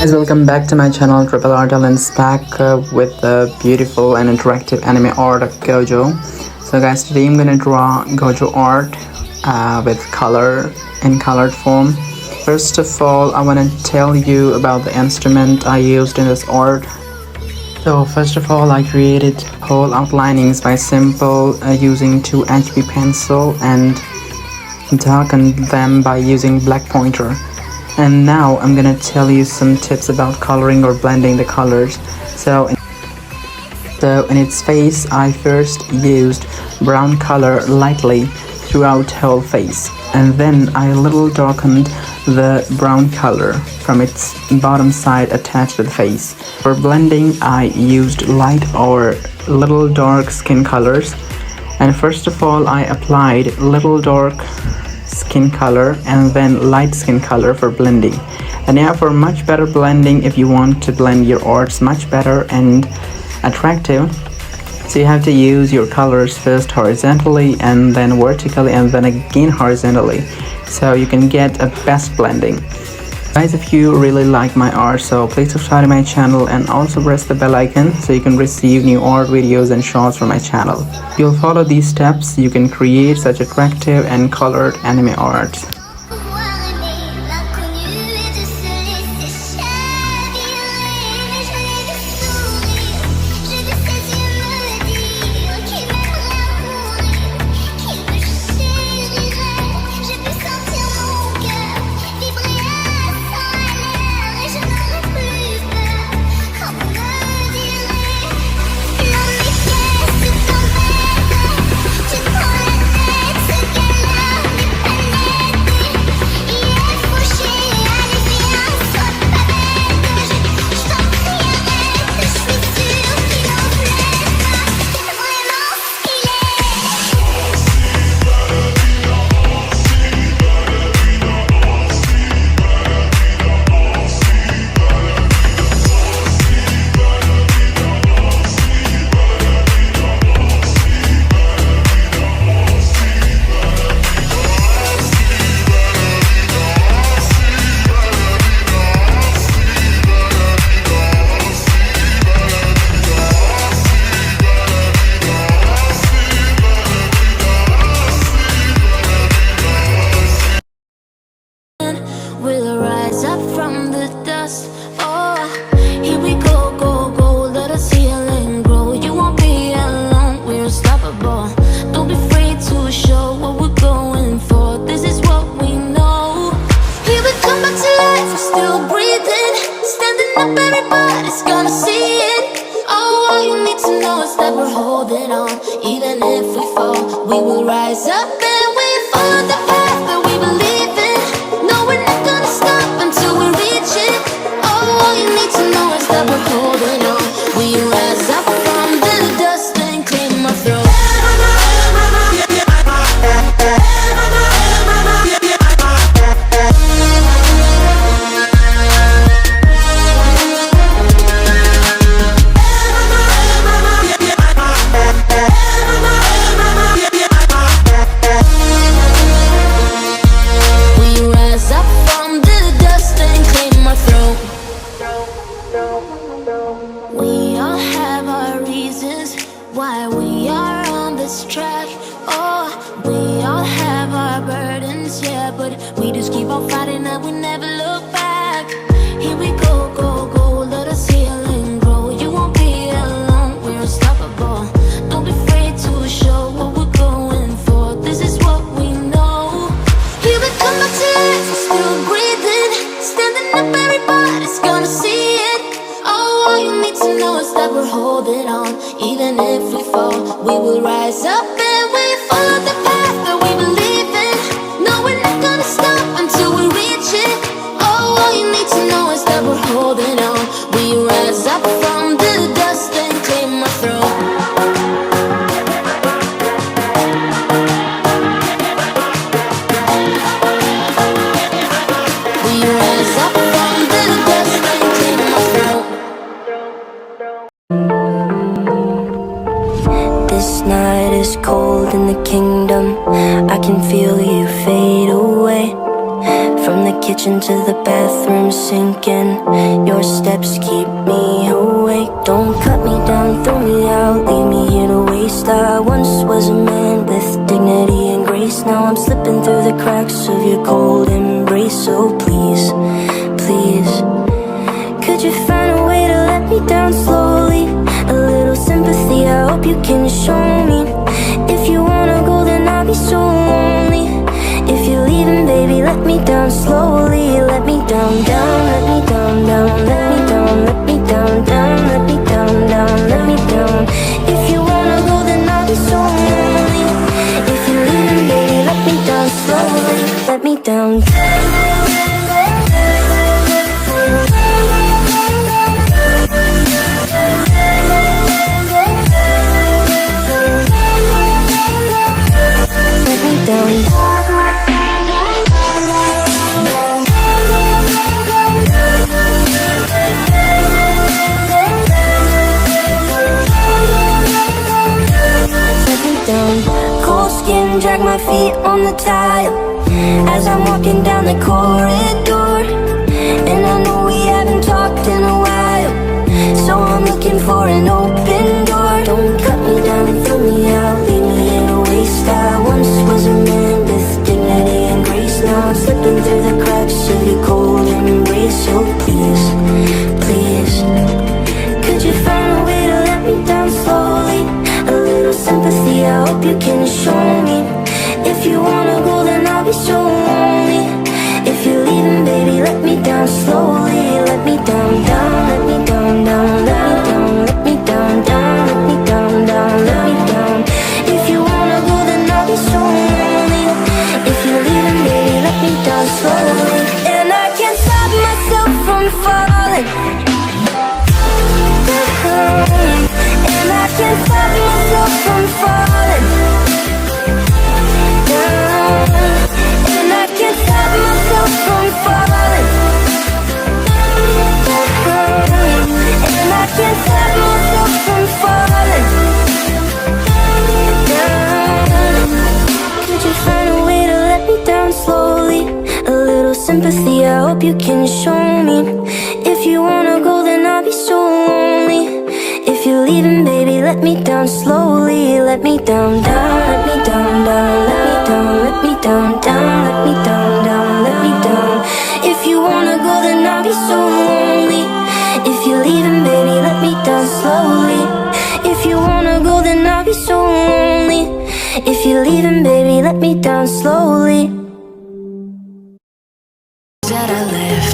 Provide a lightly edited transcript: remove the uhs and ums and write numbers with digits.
Guys, welcome back to my channel Triple Art Talents, back with the beautiful and interactive anime art of Gojo. So guys, today I'm gonna draw Gojo art with color in colored form. First of all, I want to tell you about the instrument I used in this art. So first of all, I created whole outlinings by simple using 2HB pencil and darkened them by using black pointer. And now I'm gonna tell you some tips about coloring or blending the colors. So in its face, I first used brown color lightly throughout whole face, and then I little darkened the brown color from its bottom side attached to the face. For blending, I used light or little dark skin colors, and first of all I applied little dark skin color and then light skin color for blending. And yeah, for much better blending, if you want to blend your arts much better and attractive, so you have to use your colors first horizontally and then vertically and then again horizontally, so you can get a best blending. Guys, if you really like my art, so please subscribe to my channel and also press the bell icon so you can receive new art videos and shorts from my channel. If you'll follow these steps, you can create such attractive and colored anime art. We'll rise up from the dust. Oh, here we go, go, go. Let us heal and grow. You won't be alone. We're unstoppable. Don't be afraid to show what we're going for. This is what we know. Here we come back to life. We're still breathing. Standing up, everybody's gonna see it. Oh, all you need to know is that we're holding on. Even if we fall, we will rise up and we follow the path that we believe in. No, we're not gonna stop until we reach it. Oh, all you need to know is that we're holding on. We rise up from the dust and clear my throat. We all have our reasons why we are on this track. Oh, we all have our burdens, yeah, but we just keep on fighting and we never look back. Here we go, go, go, let us heal and grow. You won't be alone, we're unstoppable. Don't be afraid to show what we're going for. This is what we know. Here we come back to life, we're still breathing. Standing up, everybody's gonna see it. Oh, all you need to know is that we're holding on. Even if we fall, we will rise up and we follow the path that we believe in. No, we're not gonna stop until we reach it. Oh, all you need to know is that we're holding on. We rise up from the dust and clear my throat. We rise up from the dust and clear my throat. This night is cold in the kingdom. I can feel you fade away. From the kitchen to the bathroom sinking, your steps keep me awake. Don't cut me down, throw me out, leave me here to waste. I once was a man with dignity and grace. Now I'm slipping through the cracks of your cold embrace. So please, please, could you find a way to let me down slowly? A little sympathy, I hope you can show me. If you wanna go, then I'll be so lonely. If you're leaving, baby, let me down slowly. Let me down, down, let me down, down, let me down, let me down, down, let me down, down, let me down. If you wanna go, then I'll be so lonely. If you're leaving, baby, let me down slowly. Let me down. Cold skin, drag my feet on the tile as I'm walking down the corridor. And I know we haven't talked in a while, so I'm looking for an open door. Don't cut me down and throw me out, leave me in a waste. I once was a man with dignity and grace. Now I'm slipping through the cracks of your cold embrace. So please, please, could you find a way to let me down slowly? A little sympathy, I hope you can show me. If you wanna go, then I'll be so lonely. If you're leaving, baby, let me down slowly. Let me down, down, let me down, down, let me down, let me down, down, down, let me down. If you wanna go, then I'll be so lonely. If you're leaving, baby, let me down slowly. And I can't stop myself from falling. And I can't stop myself from falling down. And I can't stop myself from falling down. And I can't stop myself from falling down. Could you find a way to let me down slowly? A little sympathy, I hope you can show me. If you wanna go, then I'll be so lonely. If you're leaving, baby, let me down slowly. Let me down, down, let me down, down, let me down, let me down, down, let me down, down, let me down. If you wanna go, then I'll be so lonely. If you're leaving, baby, let me down slowly. If you wanna go, then I'll be so lonely. If you're leaving, baby, let me down slowly. That I left